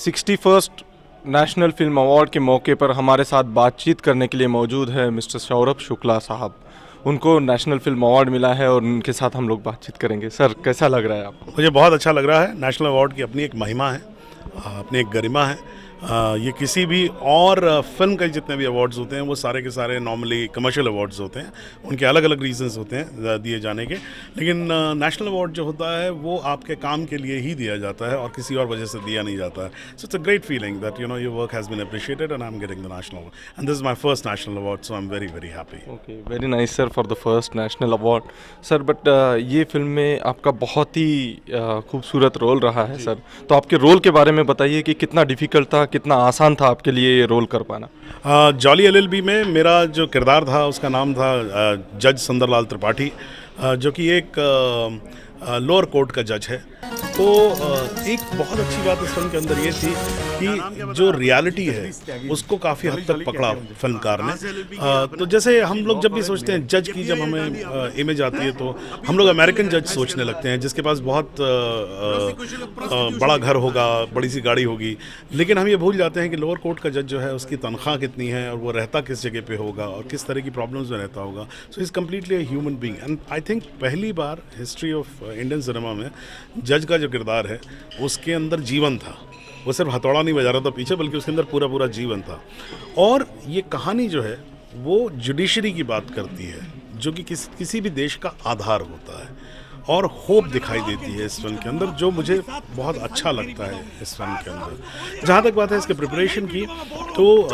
61st national film award के मौके पर हमारे साथ बातचीत करने के लिए मौजूद है मिस्टर सौरभ शुक्ला साहब। उनको नेशनल फिल्म अवार्ड मिला है और उनके साथ हम लोग बातचीत करेंगे। सर, कैसा लग रहा है आपको? मुझे बहुत अच्छा लग रहा है। नेशनल अवार्ड की अपनी एक महिमा है, अपनी एक गरिमा है। ये किसी भी और फिल्म के जितने भी अवार्ड्स होते हैं वो सारे के सारे नॉर्मली कमर्शियल अवार्ड्स होते हैं, उनके अलग अलग रीजंस होते हैं दिए जाने के। लेकिन नेशनल अवार्ड जो होता है वो आपके काम के लिए ही दिया जाता है और किसी और वजह से दिया नहीं जाता है। So it's a great feeling that your work has been appreciated and I am getting the national award and this is my first national award, so I am very very happy. Okay, very nice sir for the first national award. Sir, but ये film में आपका बहुत ही खूबसूरत role रहा है sir, तो आपके role के बारे में बताइए कि कितना डिफ़िकल्ट था, कितना आसान था आपके लिए ये रोल कर पाना? जॉली एलएलबी में मेरा जो किरदार था उसका नाम था जज सुंदरलाल त्रिपाठी, जो कि एक लोअर कोर्ट का जज है। तो एक बहुत अच्छी बात इस फिल्म के अंदर ये थी कि जो रियलिटी है उसको काफ़ी हद तक पकड़ा फिल्मकार ने। तो जैसे हम लोग जब भी सोचते हैं जज की, जब हमें इमेज आती है तो हम लोग अमेरिकन जज सोचने लगते हैं जिसके पास बहुत बड़ा घर होगा, बड़ी सी गाड़ी होगी। लेकिन हम ये भूल जाते हैं कि लोअर कोर्ट का जज जो है उसकी तनख्वाह कितनी है और वो रहता किस जगह पे होगा और किस तरह की प्रॉब्लम्स में रहता होगा। So is completely a human being and I think पहली बार हिस्ट्री ऑफ इंडियन सिनेमा में जज का जो किरदार है उसके अंदर जीवन था। वो सिर्फ हथौड़ा नहीं बजा रहा था पीछे, बल्कि उसके अंदर पूरा पूरा जीवन था। और ये कहानी जो है वो जुडिशरी की बात करती है, जो कि किसी भी देश का आधार होता है और होप दिखाई देती है इस फिल्म के अंदर, जो मुझे बहुत अच्छा लगता है इस फिल्म के अंदर। जहाँ तक बात है इसके प्रिपरेशन की, तो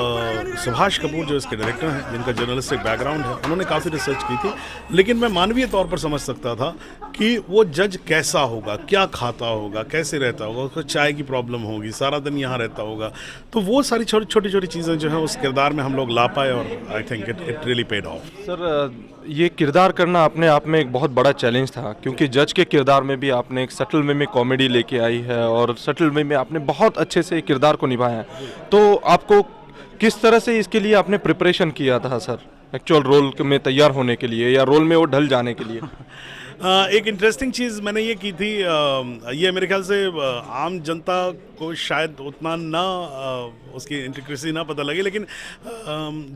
सुभाष कपूर जो इसके डायरेक्टर हैं, जिनका जर्नलिस्टिक बैकग्राउंड है, उन्होंने काफ़ी रिसर्च की थी। लेकिन मैं मानवीय तौर पर समझ सकता था कि वो जज कैसा होगा, क्या खाता होगा, कैसे रहता होगा, उसको चाय की प्रॉब्लम होगी, सारा दिन यहाँ रहता होगा। तो वो सारी छोटी छोटी चीज़ें जो हैं उस किरदार में हम लोग ला पाए और I think it really paid of. Sir, ये किरदार करना अपने आप में एक बहुत बड़ा चैलेंज था, क्योंकि जज के किरदार में भी आपने एक सटल वे में कॉमेडी लेके आई है और सटल वे में आपने बहुत अच्छे से किरदार को निभाया है। तो आपको किस तरह से इसके लिए आपने प्रिपरेशन किया था सर, एक्चुअल रोल में तैयार होने के लिए या रोल में वो ढल जाने के लिए? एक इंटरेस्टिंग चीज़ मैंने ये की थी, ये मेरे ख्याल से आम जनता को शायद उतना ना उसकी इंट्रिकेसी ना पता लगे, लेकिन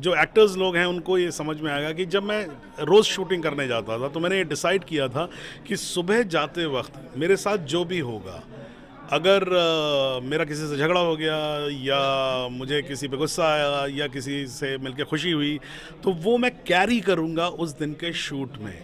जो एक्टर्स लोग हैं उनको ये समझ में आएगा कि जब मैं रोज़ शूटिंग करने जाता था तो मैंने ये डिसाइड किया था कि सुबह जाते वक्त मेरे साथ जो भी होगा, अगर मेरा किसी से झगड़ा हो गया या मुझे किसी पे गुस्सा आया या किसी से मिलकर खुशी हुई, तो वो मैं कैरी करूँगा उस दिन के शूट में।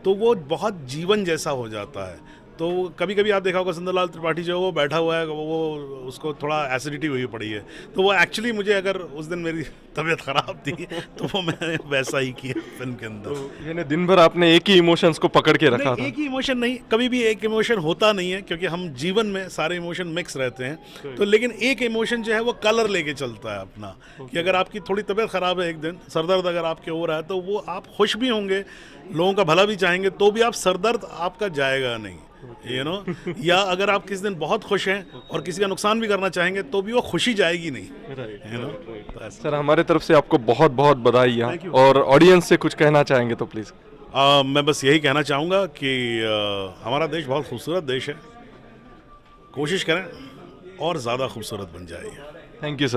तो वो बहुत जीवन जैसा हो जाता है। तो कभी कभी आप देखा होगा सुंदरलाल त्रिपाठी जो वो बैठा हुआ है, वो उसको थोड़ा एसिडिटी हुई पड़ी है, तो वो एक्चुअली मुझे, अगर उस दिन मेरी तबीयत ख़राब थी तो वो मैंने वैसा ही किया फिल्म के अंदर। तो यानी दिन भर आपने एक ही इमोशंस को पकड़ के रखा था? एक ही इमोशन नहीं, कभी भी एक इमोशन होता नहीं है, क्योंकि हम जीवन में सारे इमोशन मिक्स रहते हैं। तो लेकिन एक इमोशन जो है वो कलर लेके चलता है अपना, कि अगर आपकी थोड़ी तबीयत ख़राब है, एक दिन सरदर्द अगर आपके हो रहा है, तो वो आप खुश भी होंगे, लोगों का भला भी चाहेंगे, तो भी आप सरदर्द आपका जाएगा नहीं, यू नो। या अगर आप किसी दिन बहुत खुश हैं और किसी का नुकसान भी करना चाहेंगे, तो भी वो खुशी जाएगी नहीं, यू नो। सर, हमारे तरफ से आपको बहुत बहुत बधाई, और ऑडियंस से कुछ कहना चाहेंगे तो प्लीज़। मैं बस यही कहना चाहूँगा कि हमारा देश बहुत खूबसूरत देश है, कोशिश करें और ज़्यादा खूबसूरत बन जाए। Thank you sir.